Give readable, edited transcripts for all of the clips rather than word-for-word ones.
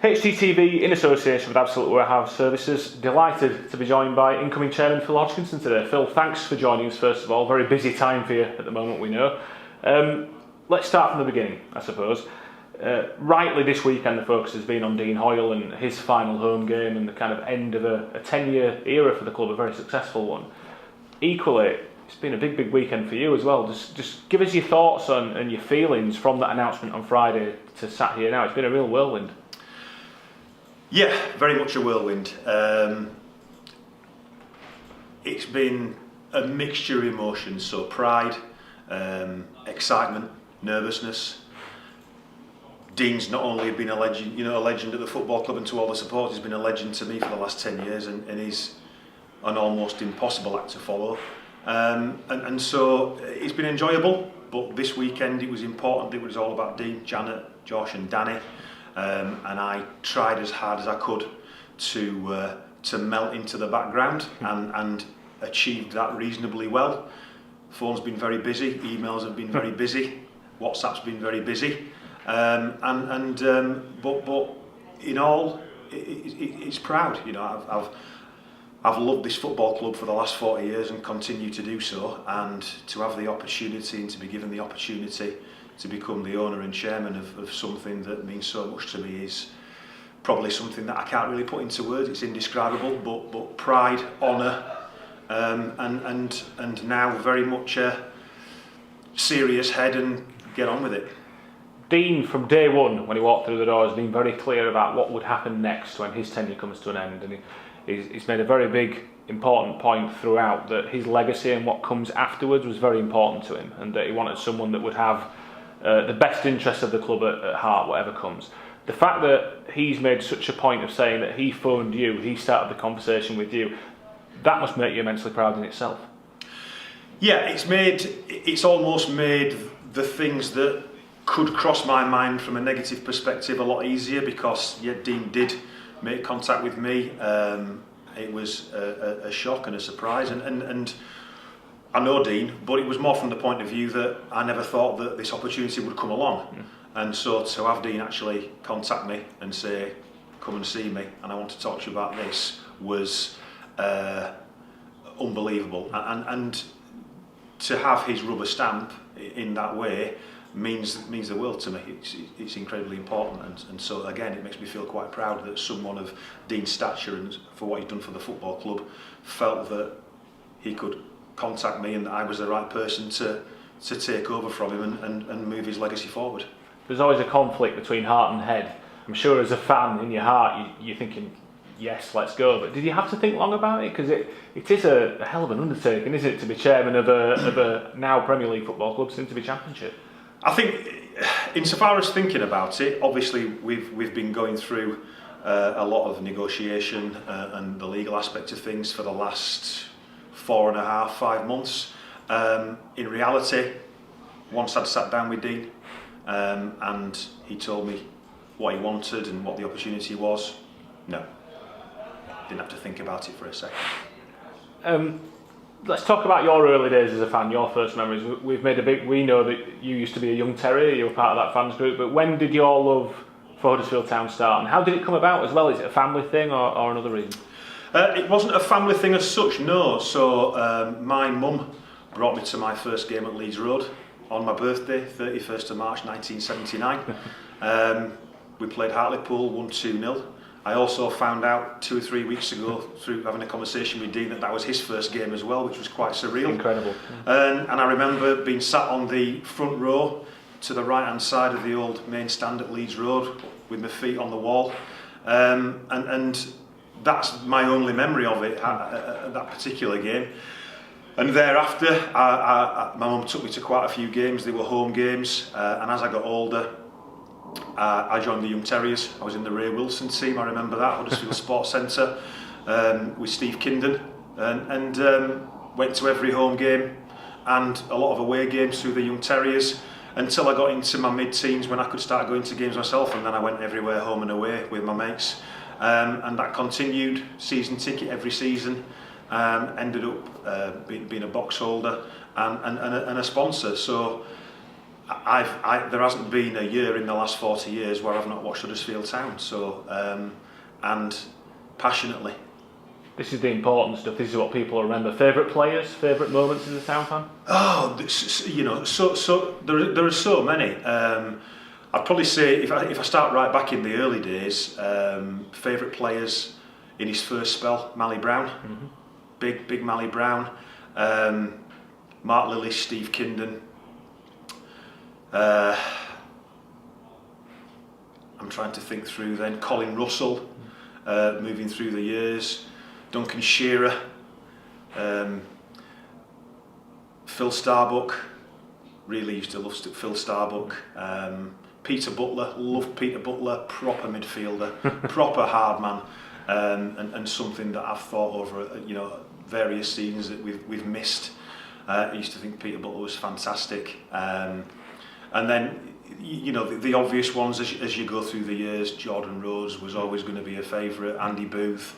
HTTV, in association with Absolute Warehouse Services, delighted to be joined by incoming chairman Phil Hodgkinson today. Phil, thanks for joining us first of all. Very busy time for you at the moment, we know. Let's start from the beginning, I suppose. Rightly this weekend the focus has been on Dean Hoyle and his final home game and the kind of end of a 10-year era for the club, a very successful one. Equally, it's been a big weekend for you as well. Just give us your thoughts on and your feelings from that announcement on Friday to sat here now. It's been a real whirlwind. Yeah, very much a whirlwind. It's been a mixture of emotions, so pride, excitement, nervousness. Dean's not only been a legend, a legend at the football club and to all the supporters, he's been a legend to me for the last 10 years and he's an almost impossible act to follow. And so it's been enjoyable, but this weekend it was important. It was all about Dean, Janet, Josh and Danny. And I tried as hard as I could to melt into the background and achieved that reasonably well. Phone's been very busy, emails have been very busy, WhatsApp's been very busy, but in all, it's proud. I've loved this football club for the last 40 years and continue to do so, and to have the opportunity and to be given the opportunity to become the owner and chairman of something that means so much to me is probably something that I can't really put into words. It's indescribable, but pride, honour, and now very much a serious head and get on with it. Dean, from day one, when he walked through the door, has been very clear about what would happen next when his tenure comes to an end, and he's made a very big, important point throughout that his legacy and what comes afterwards was very important to him, and that he wanted someone that would have the best interests of the club at heart, whatever comes. The fact that he's made such a point of saying that he phoned you, he started the conversation with you, that must make you immensely proud in itself. Yeah, it's almost made the things that could cross my mind from a negative perspective a lot easier, because Dean did make contact with me. It was a shock and a surprise, and I know Dean, but it was more from the point of view that I never thought that this opportunity would come along. And so to have Dean actually contact me and say, come and see me and I want to talk to you about this, was unbelievable. And to have his rubber stamp in that way means the world to me. It's incredibly important, and so again it makes me feel quite proud that someone of Dean's stature and for what he'd done for the football club felt that he could contact me and that I was the right person to take over from him and move his legacy forward. There's always a conflict between heart and head. I'm sure as a fan in your heart you're thinking, yes, let's go, but did you have to think long about it? Because it is a hell of an undertaking, isn't it, to be chairman of a now Premier League football club, soon to be Championship? I think insofar as thinking about it, obviously we've been going through a lot of negotiation and the legal aspect of things for the last 4.5-5 months. In reality, once I'd sat down with Dean and he told me what he wanted and what the opportunity was, no, didn't have to think about it for a second. Let's talk about your early days as a fan, your first memories. We know that you used to be a young terrier, you were part of that fans group, but when did your love for Huddersfield Town start, and how did it come about as well? Is it a family thing or another reason? It wasn't a family thing as such, no. So my mum brought me to my first game at Leeds Road on my birthday, 31st of March 1979. We played Hartlepool, won 2-0. I also found out 2 or 3 weeks ago through having a conversation with Dean that was his first game as well, which was quite surreal. Incredible. And I remember being sat on the front row to the right hand side of the old main stand at Leeds Road with my feet on the wall, and that's my only memory of it, that particular game. And thereafter my mum took me to quite a few games. They were home games, and as I got older I joined the Young Terriers. I was in the Ray Wilson team, I remember that, Huddersfield Sports Centre, with Steve Kinden, and went to every home game and a lot of away games through the Young Terriers until I got into my mid-teens when I could start going to games myself, and then I went everywhere home and away with my mates, and that continued, season ticket every season, ended up being a box holder and a sponsor. So there hasn't been a year in the last 40 years where I've not watched Huddersfield Town. So and passionately. This is the important stuff. This is what people remember. Favourite players, favourite moments as a Town fan? Oh, you know, so there are so many. I'd probably say if I start right back in the early days, favourite players in his first spell, Mally Brown, big Mally Brown, Mark Lillis, Steve Kinden. I'm trying to think through then. Colin Russell, moving through the years. Duncan Shearer, Phil Starbuck, really used to love Phil Starbuck. Peter Butler, loved Peter Butler, proper midfielder, proper hard man, and something that I've thought over various seasons that we've missed. I used to think Peter Butler was fantastic, and then the obvious ones as you go through the years. Jordan Rhodes was always going to be a favourite. Andy Booth.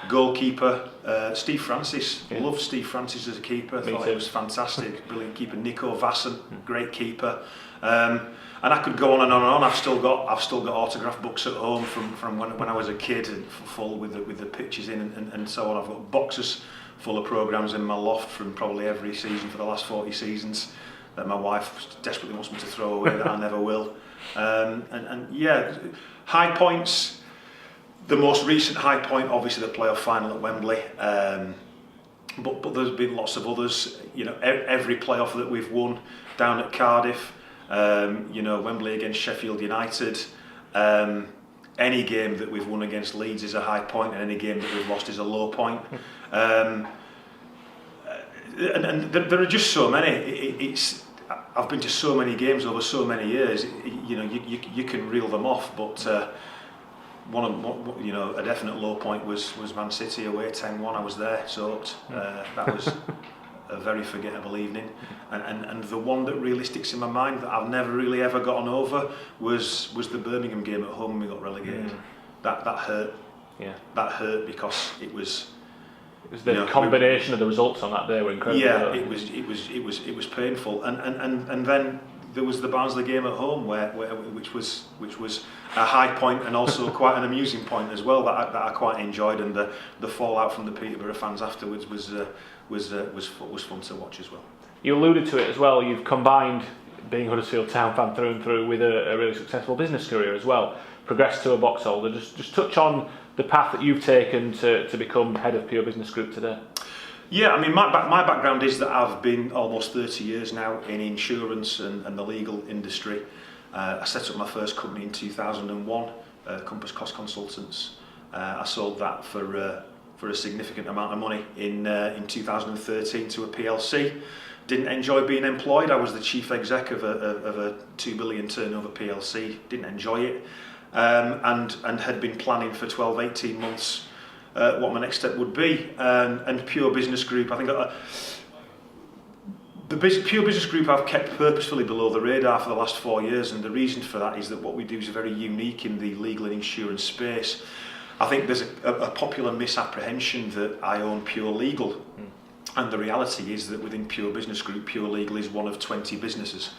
Goalkeeper Steve Francis, loved Steve Francis as a keeper. Thought he was fantastic, brilliant keeper. Nico Vassen, great keeper, and I could go on and on and on. I've still got autograph books at home from when I was a kid, and full with the pictures in and so on. I've got boxes full of programmes in my loft from probably every season for the last 40 seasons that my wife desperately wants me to throw away that I never will. And yeah, high points. The most recent high point, obviously, the playoff final at Wembley, but there's been lots of others. Every playoff that we've won down at Cardiff, Wembley against Sheffield United. Any game that we've won against Leeds is a high point, and any game that we've lost is a low point. And there are just so many. I've been to so many games over so many years. You can reel them off, but. A definite low point was Man City away 10-1. I was there, soaked. That was a very forgettable evening. And the one that really sticks in my mind that I've never really ever gotten over was the Birmingham game at home when we got relegated. That hurt. Yeah. That hurt because it was the combination of the results on that day were incredible. Yeah, it was painful. And then there was the Barnsley game at home, which was a high point and also quite an amusing point as well that I quite enjoyed, and the fallout from the Peterborough fans afterwards was fun to watch as well. You alluded to it as well. You've combined being a Huddersfield Town fan through and through with a really successful business career as well. Progressed to a box holder. Just touch on the path that you've taken to become head of Pure Business Group today. Yeah, I mean, my background is that I've been almost 30 years now in insurance and the legal industry. I set up my first company in 2001, Compass Cost Consultants. I sold that for a significant amount of money in 2013 to a PLC. Didn't enjoy being employed. I was the chief exec of a 2 billion turnover PLC. Didn't enjoy it, and had been planning for 12-18 months what my next step would be. And Pure Business Group, I think Pure Business Group I've kept purposefully below the radar for the last 4 years, and the reason for that is that what we do is very unique in the legal and insurance space. I think there's a popular misapprehension that I own Pure Legal, and the reality is that within Pure Business Group, Pure Legal is one of 20 businesses.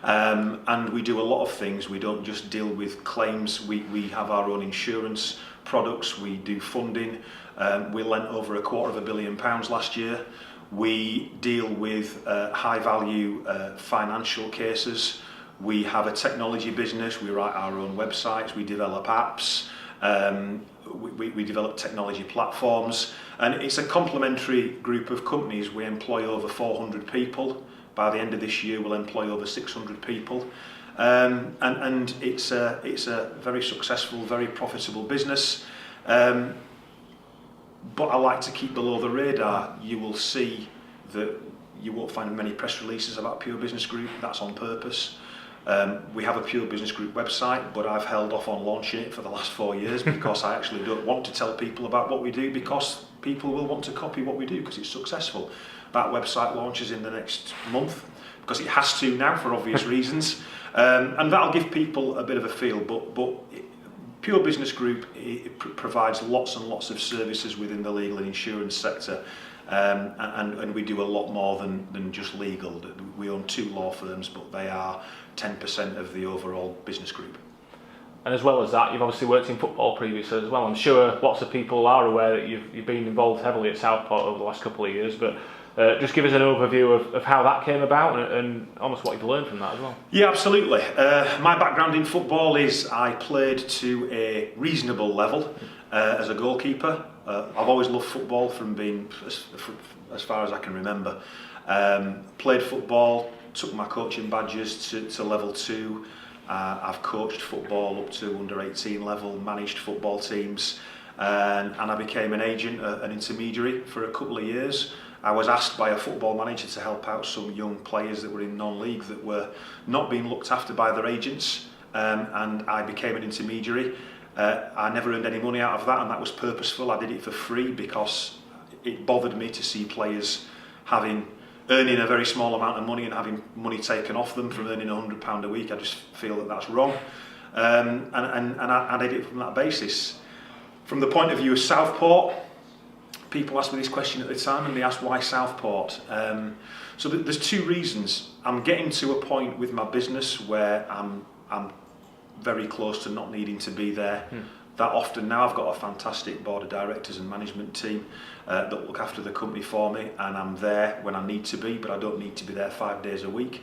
And we do a lot of things. We don't just deal with claims, we have our own insurance products, we do funding. We lent over £250 million last year. We deal with high value financial cases. We have a technology business, we write our own websites, we develop apps, we develop technology platforms, and it's a complementary group of companies. We employ over 400 people. By the end of this year we'll employ over 600 people, and it's a very successful, very profitable business. But I like to keep below the radar. You will see that you won't find many press releases about Pure Business Group. That's on purpose. We have a Pure Business Group website, but I've held off on launching it for the last 4 years because I actually don't want to tell people about what we do, because people will want to copy what we do because it's successful. That website launches in the next month because it has to now for obvious reasons, and that'll give people a bit of a feel. But Pure Business Group, it provides lots and lots of services within the legal and insurance sector. and we do a lot more than just legal. We own 2 law firms, but they are 10% of the overall business group. And as well as that, you've obviously worked in football previously as well. I'm sure lots of people are aware that you've been involved heavily at Southport over the last couple of years, but just give us an overview of how that came about and almost what you've learned from that as well. Yeah, absolutely. My background in football is I played to a reasonable level as a goalkeeper. I've always loved football from being as far as I can remember. Played football, took my coaching badges to level 2. I've coached football up to under 18 level, managed football teams, and I became an agent, an intermediary for a couple of years. I was asked by a football manager to help out some young players that were in non-league that were not being looked after by their agents, and I became an intermediary. I never earned any money out of that, and that was purposeful. I did it for free because it bothered me to see players earning a very small amount of money and having money taken off them from earning £100 a week. I just feel that that's wrong, and I did it from that basis. From the point of view of Southport, people ask me this question at the time, and they ask why Southport. So there's 2 reasons. I'm getting to a point with my business where I'm very close to not needing to be there that often now. I've got a fantastic board of directors and management team that look after the company for me, and I'm there when I need to be, but I don't need to be there 5 days a week.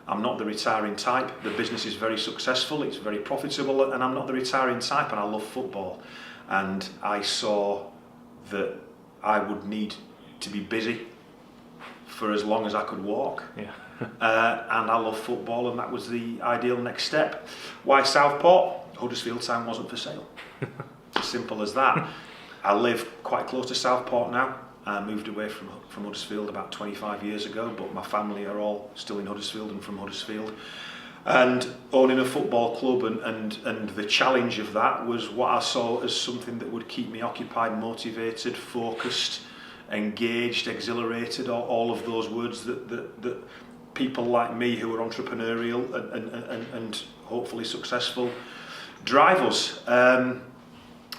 I'm not the retiring type. The business is very successful, it's very profitable, and I'm not the retiring type, and I love football. And I saw that I would need to be busy for as long as I could walk. Yeah. And I love football, and that was the ideal next step. Why Southport? Huddersfield Town wasn't for sale. As simple as that. I live quite close to Southport now. I moved away from Huddersfield about 25 years ago, but my family are all still in Huddersfield and from Huddersfield. And owning a football club and the challenge of that was what I saw as something that would keep me occupied, motivated, focused, engaged, exhilarated, all of those words that people like me who are entrepreneurial and hopefully successful drive us.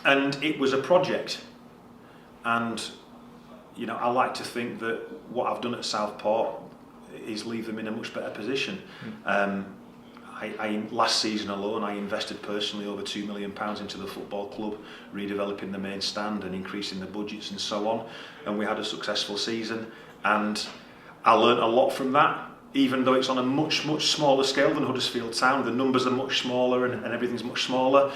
And it was a project. And I like to think that what I've done at Southport is leave them in a much better position. Last season alone, I invested personally over £2 million into the football club, redeveloping the main stand and increasing the budgets and so on. And we had a successful season, and I learnt a lot from that. Even though it's on a much smaller scale than Huddersfield Town, the numbers are much smaller and everything's much smaller.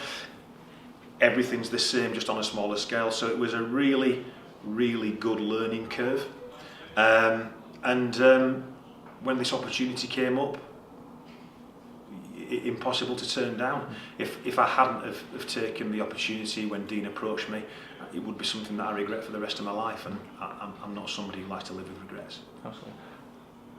Everything's the same, just on a smaller scale. So it was a really good learning curve. When this opportunity came up, impossible to turn down. If I hadn't have taken the opportunity when Dean approached me, it would be something that I regret for the rest of my life, and I'm not somebody who likes to live with regrets. Absolutely.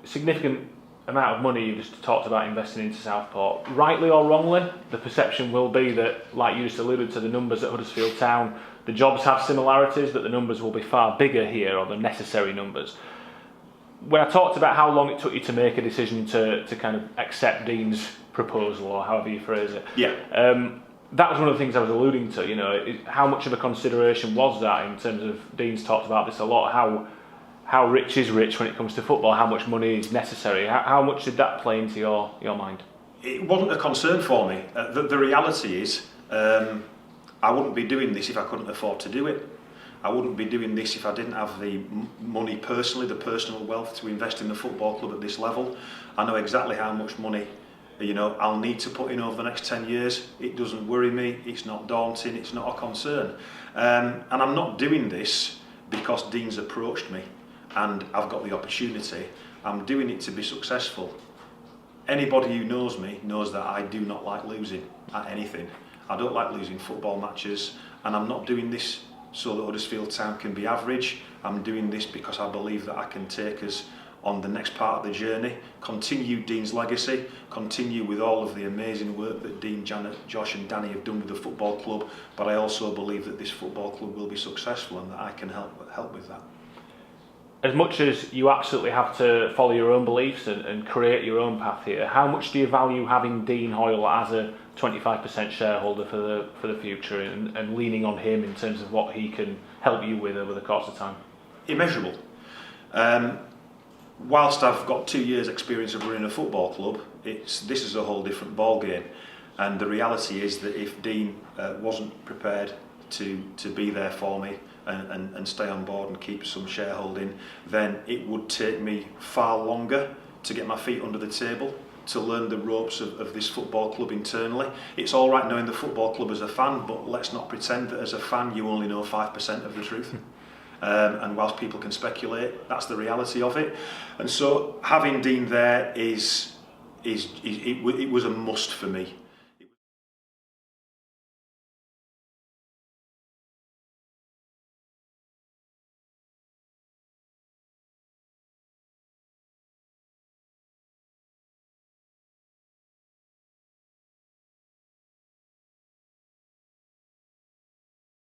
Significant amount of money you just talked about investing into Southport. Rightly or wrongly, the perception will be that, like you just alluded to, the numbers at Huddersfield Town, the jobs have similarities, but the numbers will be far bigger here, or the necessary numbers. When I talked about how long it took you to make a decision to kind of accept Dean's proposal, or however you phrase it, that was one of the things I was alluding to. How much of a consideration was that in terms of, Dean's talked about this a lot, how rich is rich when it comes to football, how much money is necessary. How much did that play into your mind? It wasn't a concern for me. The reality is, I wouldn't be doing this if I couldn't afford to do it. I wouldn't be doing this if I didn't have the money personally, the personal wealth to invest in the football club at this level. I know exactly how much money I'll need to put in over the next 10 years. It doesn't worry me, it's not daunting, it's not a concern. And I'm not doing this because Dean's approached me and I've got the opportunity. I'm doing it to be successful. Anybody who knows me knows that I do not like losing at anything. I don't like losing football matches, and I'm not doing this so that Huddersfield Town can be average. I'm doing this because I believe that I can take us on the next part of the journey, continue Dean's legacy, continue with all of the amazing work that Dean, Janet, Josh and Danny have done with the football club, but I also believe that this football club will be successful and that I can help with that. As much as you absolutely have to follow your own beliefs and create your own path here, how much do you value having Dean Hoyle as a 25% shareholder for the future and leaning on him in terms of what he can help you with over the course of time? Immeasurable. Whilst I've got 2 years experience of running a football club, this is a whole different ball game. And the reality is that if Dean wasn't prepared to be there for me and stay on board and keep some shareholding, then it would take me far longer to get my feet under the table, to learn the ropes of this football club internally. It's all right knowing the football club as a fan, but let's not pretend that as a fan you only know 5% of the truth. And whilst people can speculate, that's the reality of it. And so having Dean there it was a must for me.